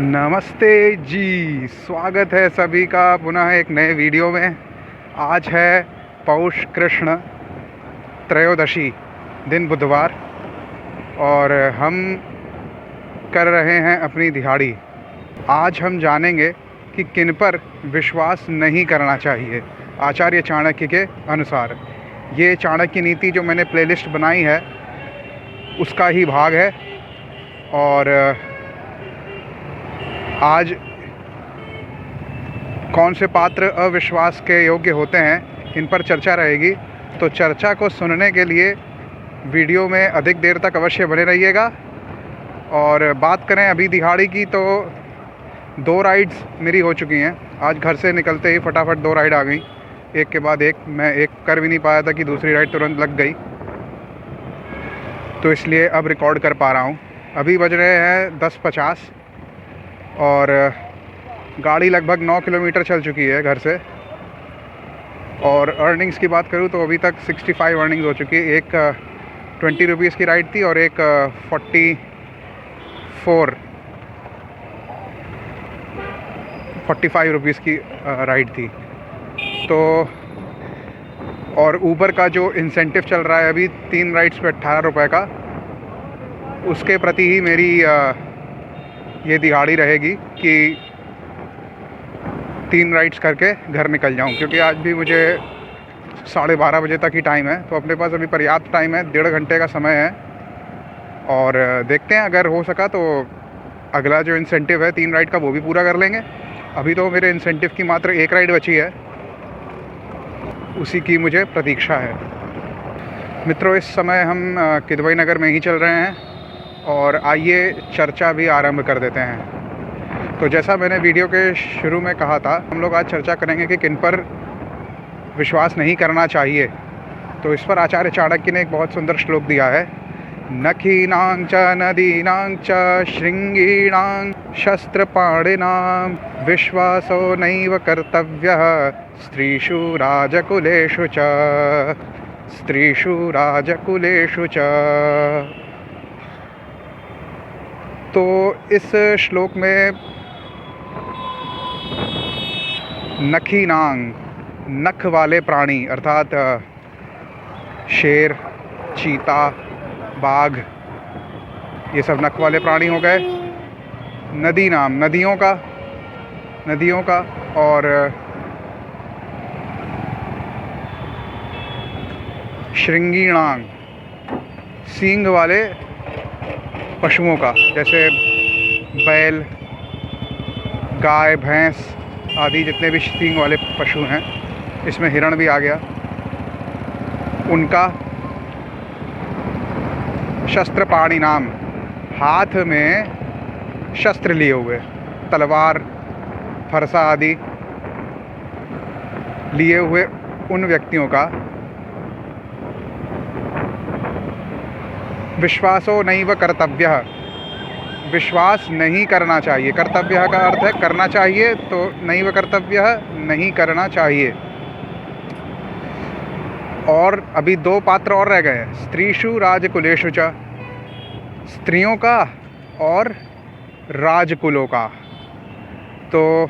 नमस्ते जी, स्वागत है सभी का पुनः एक नए वीडियो में। आज है पौष कृष्ण त्रयोदशी, दिन बुधवार, और हम कर रहे हैं अपनी दिहाड़ी। आज हम जानेंगे कि किन पर विश्वास नहीं करना चाहिए आचार्य चाणक्य के अनुसार। ये चाणक्य नीति जो मैंने प्लेलिस्ट बनाई है उसका ही भाग है, और आज कौन से पात्र अविश्वास के योग्य होते हैं इन पर चर्चा रहेगी। तो चर्चा को सुनने के लिए वीडियो में अधिक देर तक अवश्य बने रहिएगा। और बात करें अभी दिहाड़ी की, तो 2 राइड्स मेरी हो चुकी हैं। आज घर से निकलते ही फटाफट 2 राइड आ गई, एक के बाद एक। मैं एक कर भी नहीं पाया था कि दूसरी राइड तुरंत लग गई, तो इसलिए अब रिकॉर्ड कर पा रहा हूँ। अभी बज रहे हैं 10:50 और गाड़ी लगभग 9 किलोमीटर चल चुकी है घर से। और अर्निंग्स की बात करूँ तो अभी तक 65 अर्निंग्स हो चुकी है। एक 20 रुपीज़ की राइड थी और एक 45 रुपीज़ की राइड थी। तो और ऊबर का जो इंसेंटिव चल रहा है अभी 3 राइड्स पे 18 रुपये का, उसके प्रति ही मेरी ये दिहाड़ी रहेगी कि 3 राइड्स करके घर निकल जाऊं। क्योंकि आज भी मुझे 12:30 बजे तक ही टाइम है, तो अपने पास अभी पर्याप्त टाइम है, 1.5 घंटे का समय है। और देखते हैं, अगर हो सका तो अगला जो इंसेंटिव है 3 राइड का वो भी पूरा कर लेंगे। अभी तो मेरे इंसेंटिव की मात्र 1 राइड बची है, उसी की मुझे प्रतीक्षा है। मित्रों, इस समय हम किदवई नगर में ही चल रहे हैं, और आइए चर्चा भी आरंभ कर देते हैं। तो जैसा मैंने वीडियो के शुरू में कहा था, हम लोग आज चर्चा करेंगे कि किन पर विश्वास नहीं करना चाहिए। तो इस पर आचार्य चाणक्य ने एक बहुत सुंदर श्लोक दिया है। नखीनां च नदीनां च शृंगीणां शस्त्रपाणिनां विश्वासो नैव कर्तव्यः स्त्रीषु राजकुलेषु च। तो इस श्लोक में नखीनांग, नख वाले प्राणी अर्थात शेर, चीता, बाघ, ये सब नख वाले प्राणी हो गए। नदी नाम, नदियों का, और श्रृंगीणांग, सींग वाले पशुओं का, जैसे बैल, गाय, भैंस आदि जितने भी सींग वाले पशु हैं, इसमें हिरण भी आ गया, उनका। शस्त्रपाणि नाम, हाथ में शस्त्र लिए हुए, तलवार, फरसा आदि लिए हुए उन व्यक्तियों का विश्वासो नैव कर्तव्यः, विश्वास नहीं करना चाहिए। कर्तव्य का अर्थ है करना चाहिए, तो नैव कर्तव्यः, नहीं करना चाहिए। और अभी 2 पात्र और रह गए, स्त्रीषु राजकुलेषु च, स्त्रियों का और राजकुलों का। तो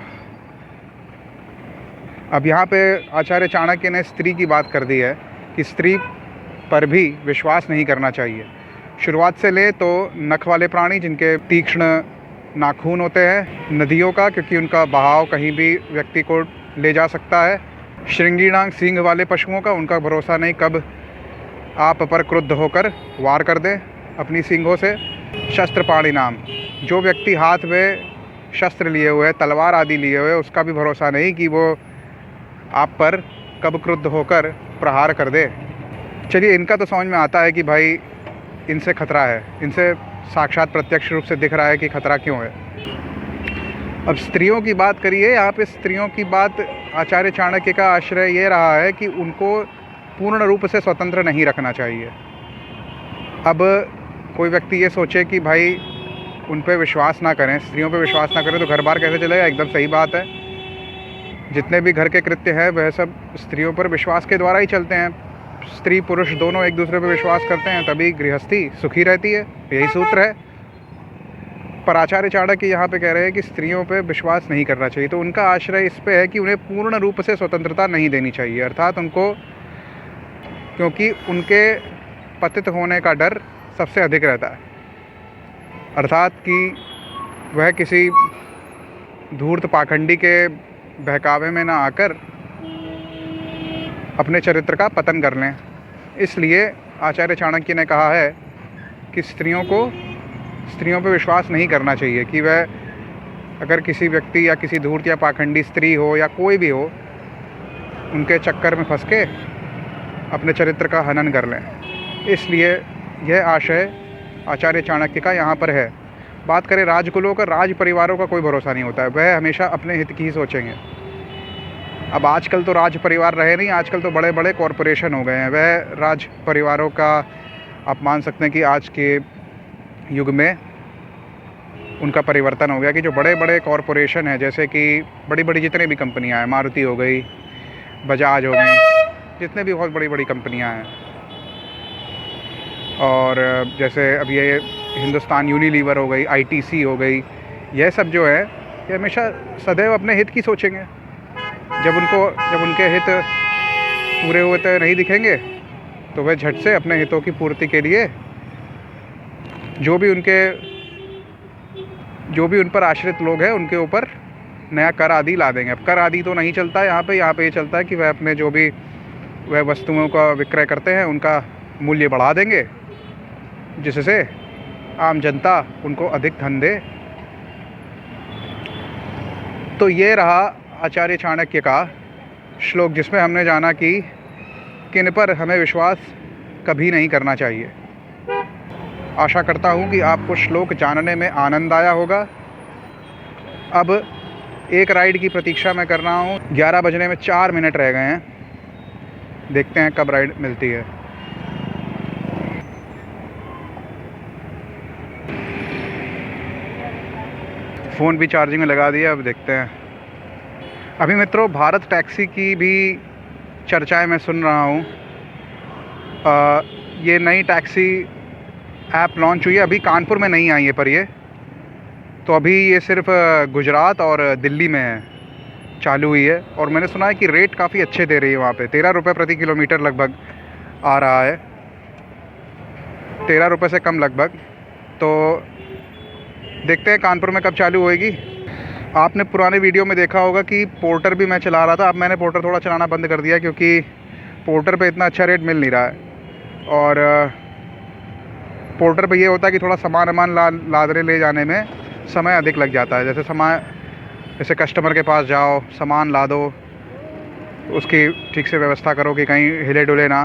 अब यहाँ पे आचार्य चाणक्य ने स्त्री की बात कर दी है कि स्त्री पर भी विश्वास नहीं करना चाहिए। शुरुआत से ले तो नख वाले प्राणी जिनके तीक्ष्ण नाखून होते हैं, नदियों का, क्योंकि उनका बहाव कहीं भी व्यक्ति को ले जा सकता है, श्रृंगीणांग, सींग वाले पशुओं का, उनका भरोसा नहीं कब आप पर क्रुद्ध होकर वार कर दें अपनी सींगों से। शस्त्रपाणि नाम, जो व्यक्ति हाथ में शस्त्र लिए हुए, तलवार आदि लिए हुए, उसका भी भरोसा नहीं कि वो आप पर कब क्रुद्ध होकर प्रहार कर दे। चलिए, इनका तो समझ में आता है कि भाई इनसे खतरा है, इनसे साक्षात प्रत्यक्ष रूप से दिख रहा है कि खतरा क्यों है। अब स्त्रियों की बात करिए। यहाँ पे स्त्रियों की बात, आचार्य चाणक्य का आश्रय ये रहा है कि उनको पूर्ण रूप से स्वतंत्र नहीं रखना चाहिए। अब कोई व्यक्ति ये सोचे कि भाई उन पे विश्वास ना करें, स्त्रियों पे विश्वास ना करें, तो घर बार कैसे चलेगा? एकदम सही बात है। जितने भी घर के कृत्य हैं वह सब स्त्रियों पर विश्वास के द्वारा ही चलते हैं। स्त्री पुरुष दोनों एक दूसरे पर विश्वास करते हैं, तभी गृहस्थी सुखी रहती है, यही सूत्र है। पर आचार्य चाणक्य यहाँ पे कह रहे हैं कि स्त्रियों पे विश्वास नहीं करना चाहिए। तो उनका आश्रय इस पे है कि उन्हें पूर्ण रूप से स्वतंत्रता नहीं देनी चाहिए, अर्थात उनको, क्योंकि उनके पतित होने का डर सबसे अधिक रहता है, अर्थात कि वह किसी धूर्त पाखंडी के बहकावे में ना आकर अपने चरित्र का पतन कर लें। इसलिए आचार्य चाणक्य ने कहा है कि स्त्रियों पे विश्वास नहीं करना चाहिए, कि वह अगर किसी व्यक्ति या किसी धूर्त या पाखंडी स्त्री हो या कोई भी हो, उनके चक्कर में फंस के अपने चरित्र का हनन कर लें। इसलिए यह आशय आचार्य चाणक्य का यहाँ पर है। बात करें राजकुलों का, राज परिवारों का कोई भरोसा नहीं होता है, वह हमेशा अपने हित की ही सोचेंगे। अब आजकल तो राज परिवार रहे नहीं, आजकल तो बड़े बड़े कॉरपोरेशन हो गए हैं। वह राज परिवारों का आप मान सकते हैं कि आज के युग में उनका परिवर्तन हो गया, कि जो बड़े बड़े कॉरपोरेशन हैं, जैसे कि बड़ी बड़ी जितने भी कंपनियां हैं, मारुति हो गई, बजाज हो गई, जितने भी बहुत बड़ी बड़ी कंपनियां हैं, और जैसे अब ये हिंदुस्तान यूनिलीवर हो गई, आईटीसी हो गई, यह सब जो है ये हमेशा सदैव अपने हित की सोचेंगे। जब उनके हित पूरे होते नहीं दिखेंगे तो वह झट से अपने हितों की पूर्ति के लिए जो भी उन पर आश्रित लोग हैं उनके ऊपर नया कर आदि ला देंगे। अब कर आदि तो नहीं चलता यहाँ पे ये चलता है कि वह अपने जो भी वह वस्तुओं का विक्रय करते हैं उनका मूल्य बढ़ा देंगे, जिससे आम जनता उनको अधिक धन दे। तो ये रहा आचार्य चाणक्य का श्लोक, जिसमें हमने जाना कि किन पर हमें विश्वास कभी नहीं करना चाहिए। आशा करता हूँ कि आपको श्लोक जानने में आनंद आया होगा। अब एक राइड की प्रतीक्षा मैं कर रहा हूँ। 11 बजने में 4 मिनट रह गए हैं, देखते हैं कब राइड मिलती है। फ़ोन भी चार्जिंग में लगा दिया, अब देखते हैं। अभी मित्रों भारत टैक्सी की भी चर्चाएं मैं सुन रहा हूँ। ये नई टैक्सी ऐप लॉन्च हुई है, अभी कानपुर में नहीं आई है, पर ये तो अभी ये सिर्फ गुजरात और दिल्ली में है, चालू हुई है। और मैंने सुना है कि रेट काफ़ी अच्छे दे रही है वहाँ पे, 13 रुपये प्रति किलोमीटर लगभग आ रहा है, 13 रुपये से कम लगभग। तो देखते हैं कानपुर में कब चालू होएगी। आपने पुराने वीडियो में देखा होगा कि पोर्टर भी मैं चला रहा था। अब मैंने पोर्टर थोड़ा चलाना बंद कर दिया, क्योंकि पोर्टर पे इतना अच्छा रेट मिल नहीं रहा है। और पोर्टर पे ये होता है कि थोड़ा सामान लादने ले जाने में समय अधिक लग जाता है। जैसे कस्टमर के पास जाओ, सामान ला दो, उसकी ठीक से व्यवस्था करो कि कहीं हिले डुले ना,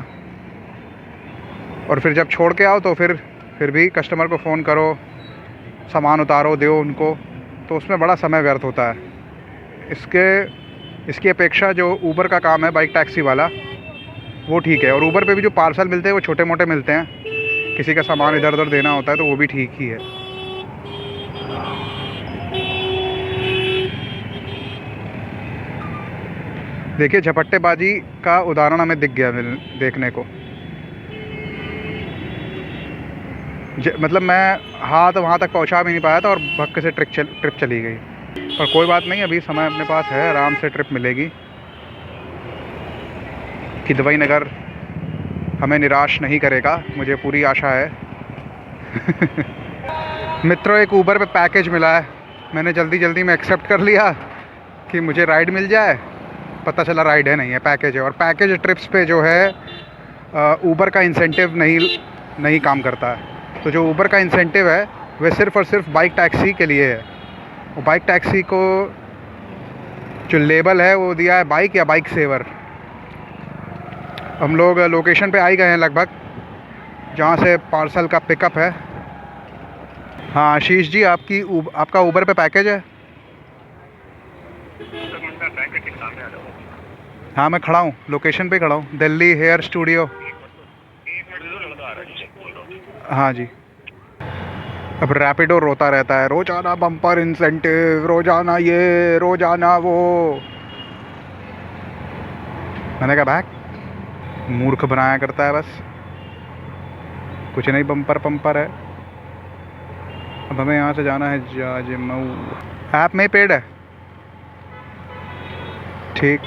और फिर जब छोड़ के आओ तो फिर भी कस्टमर को फ़ोन करो, सामान उतारो, दो उनको, तो उसमें बड़ा समय व्यर्थ होता है। इसकी अपेक्षा जो ऊबर का काम है, बाइक टैक्सी वाला, वो ठीक है। और ऊबर पे भी जो पार्सल मिलते हैं वो छोटे मोटे मिलते हैं, किसी का सामान इधर उधर देना होता है तो वो भी ठीक ही है। देखिए झपट्टेबाजी का उदाहरण हमें दिख गया देखने को। मतलब मैं हाथ वहाँ तक पहुँचा भी नहीं पाया था और भक्के से ट्रिप चली गई। पर कोई बात नहीं, अभी समय अपने पास है, आराम से ट्रिप मिलेगी। किदवई नगर हमें निराश नहीं करेगा, मुझे पूरी आशा है। मित्रों एक ऊबर पे पैकेज मिला है, मैंने जल्दी में एक्सेप्ट कर लिया कि मुझे राइड मिल जाए। पता चला राइड है नहीं है, पैकेज है। और पैकेज ट्रिप्स पे जो है ऊबर का इंसेंटिव नहीं काम करता है। तो जो ऊबर का इंसेंटिव है वह सिर्फ़ और सिर्फ बाइक टैक्सी के लिए है। और बाइक टैक्सी को जो लेबल है वो दिया है बाइक या बाइक सेवर। हम लोग लोकेशन पे आ ही गए हैं लगभग, जहाँ से पार्सल का पिकअप है। हाँ आशीष जी, आपका ऊबर पे पैकेज है? हाँ मैं खड़ा हूँ, लोकेशन पे खड़ा हूँ, दिल्ली हेयर स्टूडियो। हाँ जी। अब रैपिडो रोता रहता है, रोजाना बम्पर इंसेंटिव, रोजाना ये, रोजाना वो। मैंने कहा बैक मूर्ख बनाया करता है, बस कुछ नहीं, बम्पर पंपर है। अब हमें यहाँ से जाना है जाजमऊ। ऐप में पेड है, ठीक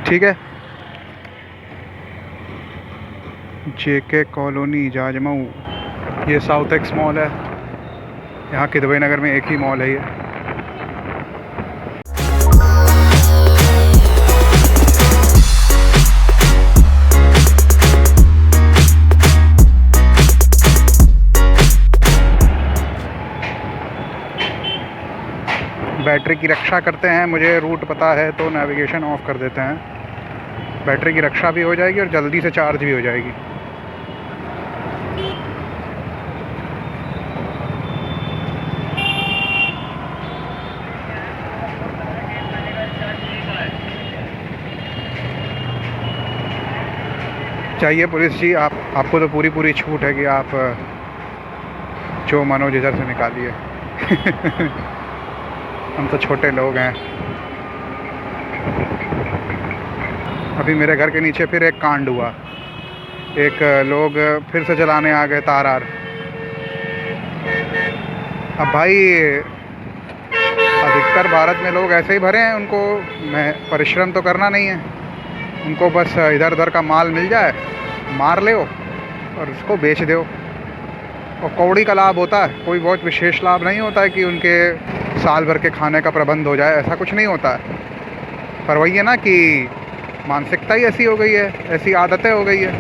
ठीक है। JK कॉलोनी जाजमऊ, ये साउथ एक्स मॉल है। यहाँ किदवई नगर में एक ही मॉल है ये। बैटरी की रक्षा करते हैं, मुझे रूट पता है तो नेविगेशन ऑफ कर देते हैं। बैटरी की रक्षा भी हो जाएगी और जल्दी से चार्ज भी हो जाएगी। चाहिए पुलिस जी, आपको तो पूरी छूट है कि आप जो मनोज इधर से निकालिए। हम तो छोटे लोग हैं। अभी मेरे घर के नीचे फिर एक कांड हुआ, एक लोग फिर से जलाने आ गए तार आर। अब भाई अधिकतर भारत में लोग ऐसे ही भरे हैं, उनको परिश्रम तो करना नहीं है, उनको बस इधर उधर का माल मिल जाए, मार ले और उसको बेच दो। और कौड़ी का लाभ होता है, कोई बहुत विशेष लाभ नहीं होता है कि उनके साल भर के खाने का प्रबंध हो जाए, ऐसा कुछ नहीं होता है। पर वही है ना कि मानसिकता ही ऐसी हो गई है, ऐसी आदतें हो गई है।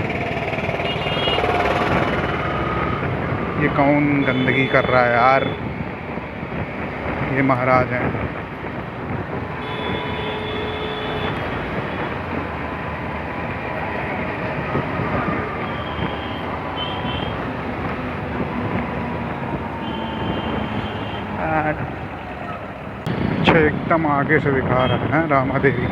ये कौन गंदगी कर रहा है यार? ये महाराज हैं। अच्छा, एकदम आगे से दिखा रहा है रामा देवी।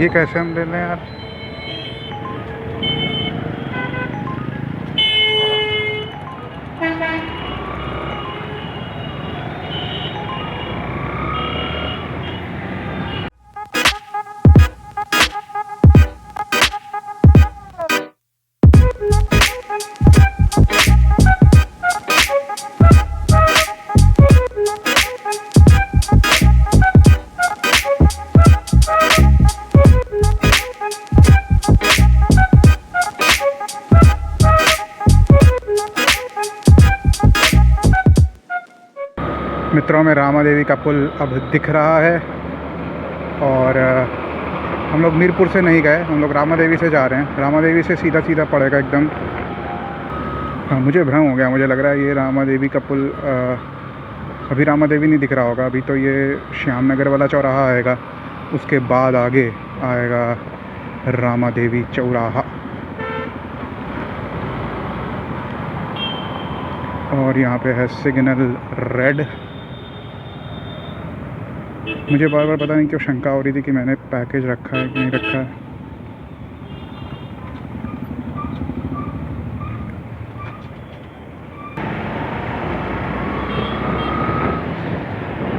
ये कैसे हम ले लें यार? मित्रों में रामा देवी का पुल अब दिख रहा है और हम लोग मीरपुर से नहीं गए, हम लोग रामा देवी से जा रहे हैं। रामा देवी से सीधा सीधा पड़ेगा एकदम। हाँ, मुझे भ्रम हो गया, मुझे लग रहा है ये रामा देवी का पुल अभी रामा देवी नहीं दिख रहा होगा, अभी तो ये श्याम नगर वाला चौराहा आएगा, उसके बाद आगे आएगा रामा देवी चौराहा। और यहाँ पे है सिग्नल रेड। मुझे बार बार पता नहीं क्यों शंका हो रही थी कि मैंने पैकेज रखा है कि नहीं रखा है।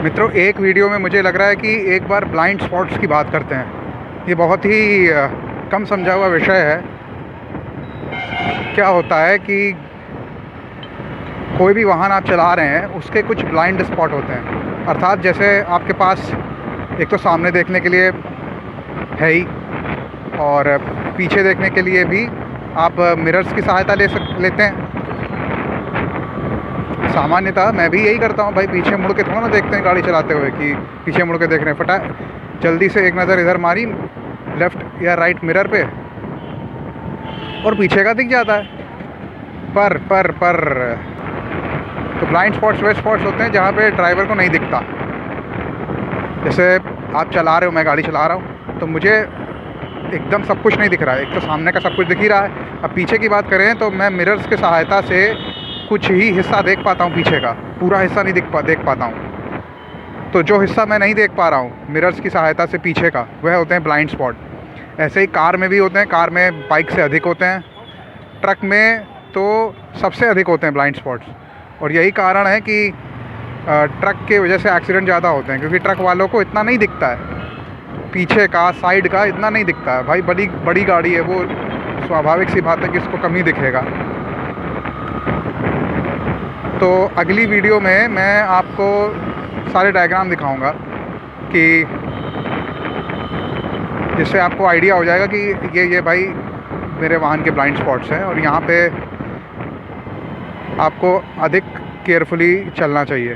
मित्रों, एक वीडियो में मुझे लग रहा है कि एक बार ब्लाइंड स्पॉट्स की बात करते हैं। ये बहुत ही कम समझा हुआ विषय है। क्या होता है कि कोई भी वाहन आप चला रहे हैं, उसके कुछ ब्लाइंड स्पॉट होते हैं। अर्थात जैसे आपके पास एक तो सामने देखने के लिए है ही, और पीछे देखने के लिए भी आप मिरर्स की सहायता लेते हैं। सामान्यतः मैं भी यही करता हूँ भाई, पीछे मुड़ के थोड़ा ना देखते हैं गाड़ी चलाते हुए कि पीछे मुड़ के देख रहे हैं। फटा जल्दी से एक नज़र इधर मारी लेफ़्ट या राइट मिरर पे और पीछे का दिख जाता है। पर तो ब्लाइंड स्पॉट्स वे स्पॉट्स होते हैं जहाँ पे ड्राइवर को नहीं दिखता। जैसे आप चला रहे हो, मैं गाड़ी चला रहा हूँ, तो मुझे एकदम सब कुछ नहीं दिख रहा है। एक तो सामने का सब कुछ दिख ही रहा है, अब पीछे की बात करें तो मैं मिरर्स की सहायता से कुछ ही हिस्सा देख पाता हूँ, पीछे का पूरा हिस्सा नहीं देख पाता हूँ। तो जो हिस्सा मैं नहीं देख पा रहा हूँ मिरर्स की सहायता से पीछे का, वह होते हैं ब्लाइंड स्पॉट। ऐसे ही कार में भी होते हैं, कार में बाइक से अधिक होते हैं, ट्रक में तो सबसे अधिक होते हैं ब्लाइंड स्पॉट्स। और यही कारण है कि ट्रक के वजह से एक्सीडेंट ज़्यादा होते हैं, क्योंकि ट्रक वालों को इतना नहीं दिखता है, पीछे का साइड का इतना नहीं दिखता है। भाई बड़ी बड़ी गाड़ी है वो, स्वाभाविक सी बात है कि इसको कम ही दिखेगा। तो अगली वीडियो में मैं आपको सारे डायग्राम दिखाऊंगा कि जिससे आपको आइडिया हो जाएगा कि ये भाई मेरे वाहन के ब्लाइंड स्पॉट्स हैं, और यहाँ पे आपको अधिक केयरफुली चलना चाहिए।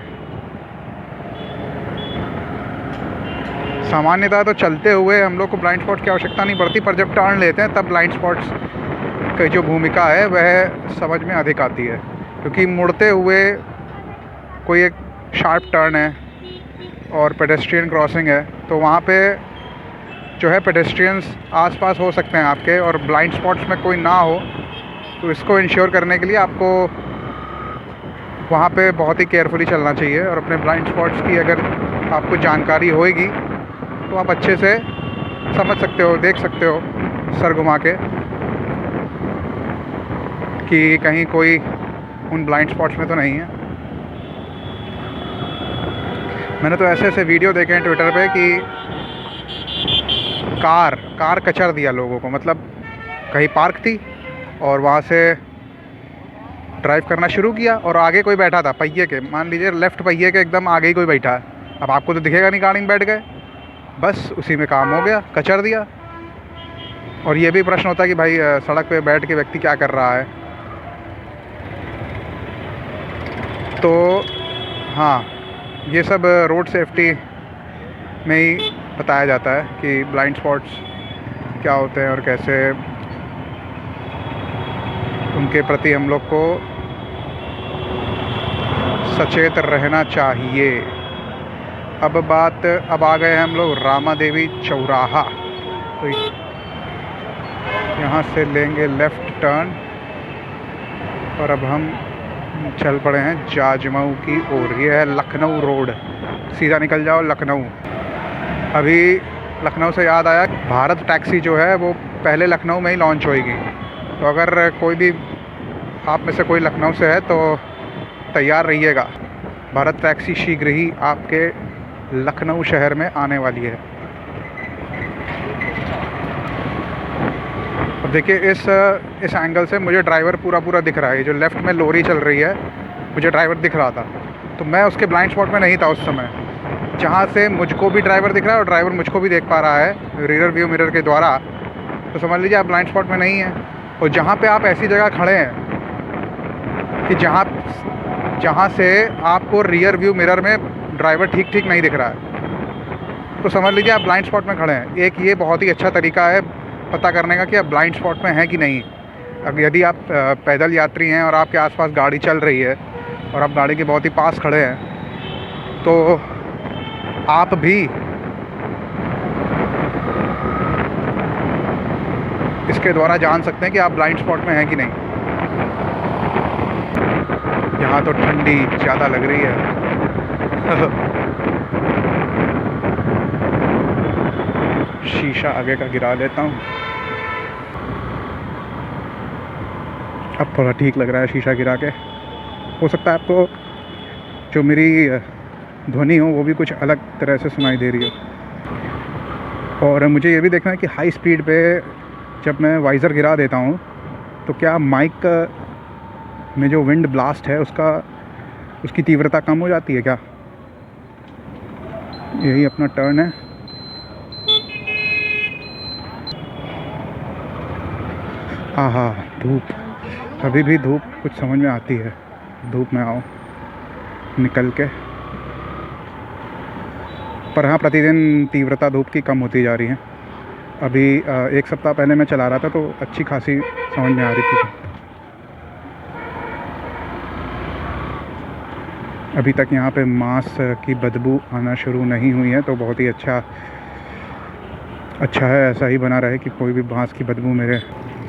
सामान्यतः तो चलते हुए हम लोग को ब्लाइंड स्पॉट की आवश्यकता नहीं पड़ती, पर जब टर्न लेते हैं तब ब्लाइंड स्पॉट्स की जो भूमिका है वह समझ में अधिक आती है, क्योंकि मुड़ते हुए कोई एक शार्प टर्न है और पेडेस्ट्रियन क्रॉसिंग है, तो वहाँ पे जो है पेडेस्ट्रियंस आसपास हो सकते हैं आपके, और ब्लाइंड स्पॉट्स में कोई ना हो। तो इसको इंश्योर करने के लिए आपको वहाँ पे बहुत ही केयरफुली चलना चाहिए, और अपने ब्लाइंड स्पॉट्स की अगर आपको जानकारी होएगी तो आप अच्छे से समझ सकते हो, देख सकते हो सर घुमा के कि कहीं कोई उन ब्लाइंड स्पॉट्स में तो नहीं है। मैंने तो ऐसे ऐसे वीडियो देखे हैं ट्विटर पे कि कार कचर दिया लोगों को, मतलब कहीं पार्क थी और वहाँ से ड्राइव करना शुरू किया और आगे कोई बैठा था पहिए के, मान लीजिए लेफ़्ट पहिए के एकदम आगे ही कोई बैठा है। अब आपको तो दिखेगा नहीं गाड़ी में बैठ गए, बस उसी में काम हो गया, कचर दिया। और ये भी प्रश्न होता है कि भाई सड़क पे बैठ के व्यक्ति क्या कर रहा है। तो हाँ, ये सब रोड सेफ्टी में ही बताया जाता है कि ब्लाइंड स्पॉट्स क्या होते हैं और कैसे उनके प्रति हम लोग को सचेत रहना चाहिए। अब आ गए हैं हम लोग रामा देवी चौराहा। तो यहाँ से लेंगे लेफ़्ट टर्न और अब हम चल पड़े हैं जाजमऊ की ओर। ये है लखनऊ रोड, सीधा निकल जाओ लखनऊ। अभी लखनऊ से याद आया, भारत टैक्सी जो है वो पहले लखनऊ में ही लॉन्च होएगी। तो अगर कोई भी आप में से कोई लखनऊ से है तो तैयार रहिएगा, भारत टैक्सी शीघ्र ही आपके लखनऊ शहर में आने वाली है। अब देखिए इस एंगल से मुझे ड्राइवर पूरा दिख रहा है। ये जो लेफ़्ट में लोरी चल रही है, मुझे ड्राइवर दिख रहा था, तो मैं उसके ब्लाइंड स्पॉट में नहीं था उस समय। जहाँ से मुझको भी ड्राइवर दिख रहा है और ड्राइवर मुझको भी देख पा रहा है रियर व्यू मिरर के द्वारा, तो समझ लीजिए आप ब्लाइंड स्पॉट में नहीं हैं। और जहाँ पे आप ऐसी जगह खड़े हैं कि जहाँ से आपको रियर व्यू मिरर में ड्राइवर ठीक नहीं दिख रहा है, तो समझ लीजिए आप ब्लाइंड स्पॉट में खड़े हैं। एक ये बहुत ही अच्छा तरीका है पता करने का कि आप ब्लाइंड स्पॉट में हैं कि नहीं। अब यदि आप पैदल यात्री हैं और आपके आसपास गाड़ी चल रही है और आप गाड़ी के बहुत ही पास खड़े हैं, तो आप भी इसके द्वारा जान सकते हैं कि आप ब्लाइंड स्पॉट में हैं कि नहीं। यहाँ तो ठंडी ज़्यादा लग रही है। शीशा आगे का गिरा लेता हूँ, अब थोड़ा ठीक लग रहा है शीशा गिरा के। हो सकता है आपको जो मेरी ध्वनि हो वो भी कुछ अलग तरह से सुनाई दे रही हो। और मुझे ये भी देखना है कि हाई स्पीड पे जब मैं वाइज़र गिरा देता हूँ तो क्या माइक में जो विंड ब्लास्ट है उसकी तीव्रता कम हो जाती है क्या। यही अपना टर्न है। आहा, धूप, अभी भी धूप कुछ समझ में आती है। धूप में आओ निकल के, पर हाँ प्रतिदिन तीव्रता धूप की कम होती जा रही है। अभी एक सप्ताह पहले मैं चला रहा था तो अच्छी खासी समझ में आ रही थी। अभी तक यहाँ पे मांस की बदबू आना शुरू नहीं हुई है, तो बहुत ही अच्छा है। ऐसा ही बना रहे कि कोई भी मांस की बदबू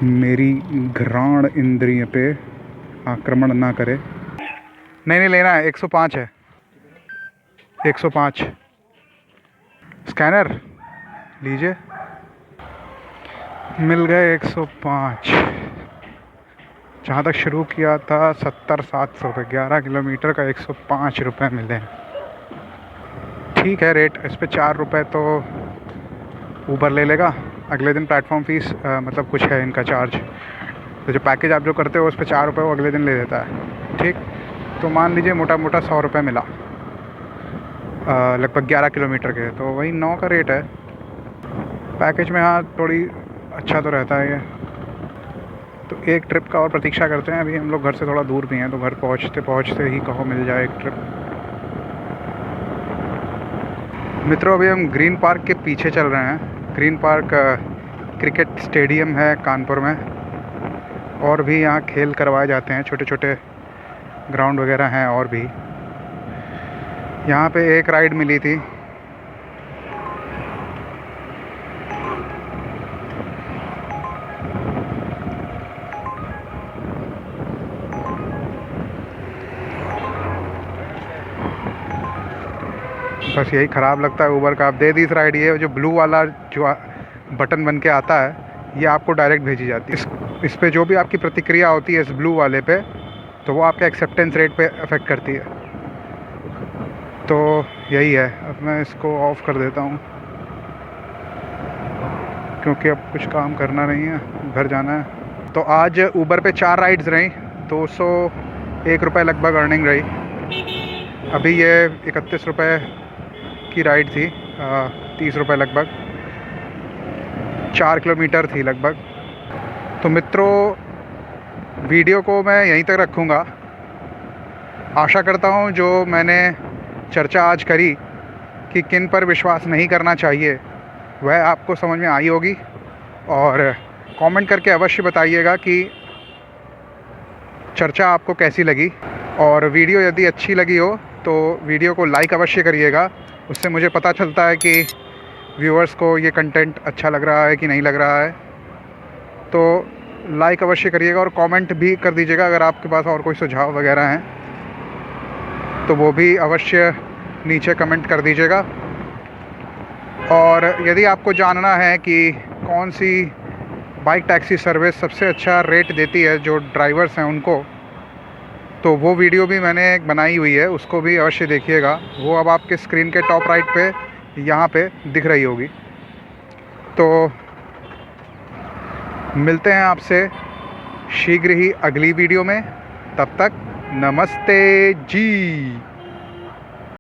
मेरी घ्राण इंद्रिय पे आक्रमण ना करे। नहीं लेना है, 105 है, 105 स्कैनर लीजिए, मिल गए 105। जहाँ तक शुरू किया था 70-700 रुपये, 11 किलोमीटर का 105 रुपये मिले हैं। ठीक है रेट, इस पर 4 रुपये तो ऊबर ले लेगा। अगले दिन प्लेटफॉर्म फ़ीस मतलब कुछ है इनका चार्ज, तो जो पैकेज आप जो करते हो उस पर 4 रुपये वो अगले दिन ले लेता है। ठीक, तो मान लीजिए मोटा मोटा 100 रुपये मिला लगभग 11 किलोमीटर के, तो वही 9 का रेट है पैकेज में। हाँ थोड़ी अच्छा तो रहता है ये। तो एक ट्रिप का और प्रतीक्षा करते हैं। अभी हम लोग घर से थोड़ा दूर भी हैं, तो घर पहुंचते पहुंचते ही कहो मिल जाए एक ट्रिप। मित्रों अभी हम ग्रीन पार्क के पीछे चल रहे हैं। ग्रीन पार्क क्रिकेट स्टेडियम है कानपुर में, और भी यहाँ खेल करवाए जाते हैं, छोटे छोटे ग्राउंड वगैरह हैं। और भी यहाँ पे एक राइड मिली थी, बस यही ख़राब लगता है ऊबर का। आप दे दी इस राइड, ये जो ब्लू वाला जो बटन बन के आता है ये आपको डायरेक्ट भेजी जाती है। इस पे जो भी आपकी प्रतिक्रिया होती है इस ब्लू वाले पे, तो वो आपके एक्सेप्टेंस रेट पे अफेक्ट करती है। तो यही है, अब मैं इसको ऑफ़ कर देता हूँ क्योंकि अब कुछ काम करना नहीं है, घर जाना है। तो आज ऊबर पे 4 राइड्स रही, 201 रुपये लगभग अर्निंग रही। अभी ये 31 रुपये की राइड थी, 30 रुपये लगभग, 4 किलोमीटर थी लगभग। तो मित्रों वीडियो को मैं यहीं तक रखूँगा। आशा करता हूँ जो मैंने चर्चा आज करी कि किन पर विश्वास नहीं करना चाहिए वह आपको समझ में आई होगी, और कमेंट करके अवश्य बताइएगा कि चर्चा आपको कैसी लगी। और वीडियो यदि अच्छी लगी हो तो वीडियो को लाइक अवश्य करिएगा, उससे मुझे पता चलता है कि व्यूअर्स को ये कंटेंट अच्छा लग रहा है कि नहीं लग रहा है। तो लाइक अवश्य करिएगा और कमेंट भी कर दीजिएगा। अगर आपके पास और कोई सुझाव वगैरह हैं तो वो भी अवश्य नीचे कमेंट कर दीजिएगा। और यदि आपको जानना है कि कौन सी बाइक टैक्सी सर्विस सबसे अच्छा रेट देती है जो ड्राइवर्स हैं उनको, तो वो वीडियो भी मैंने एक बनाई हुई है, उसको भी अवश्य देखिएगा। वो अब आपके स्क्रीन के टॉप राइट पे यहाँ पे दिख रही होगी। तो मिलते हैं आपसे शीघ्र ही अगली वीडियो में, तब तक नमस्ते जी।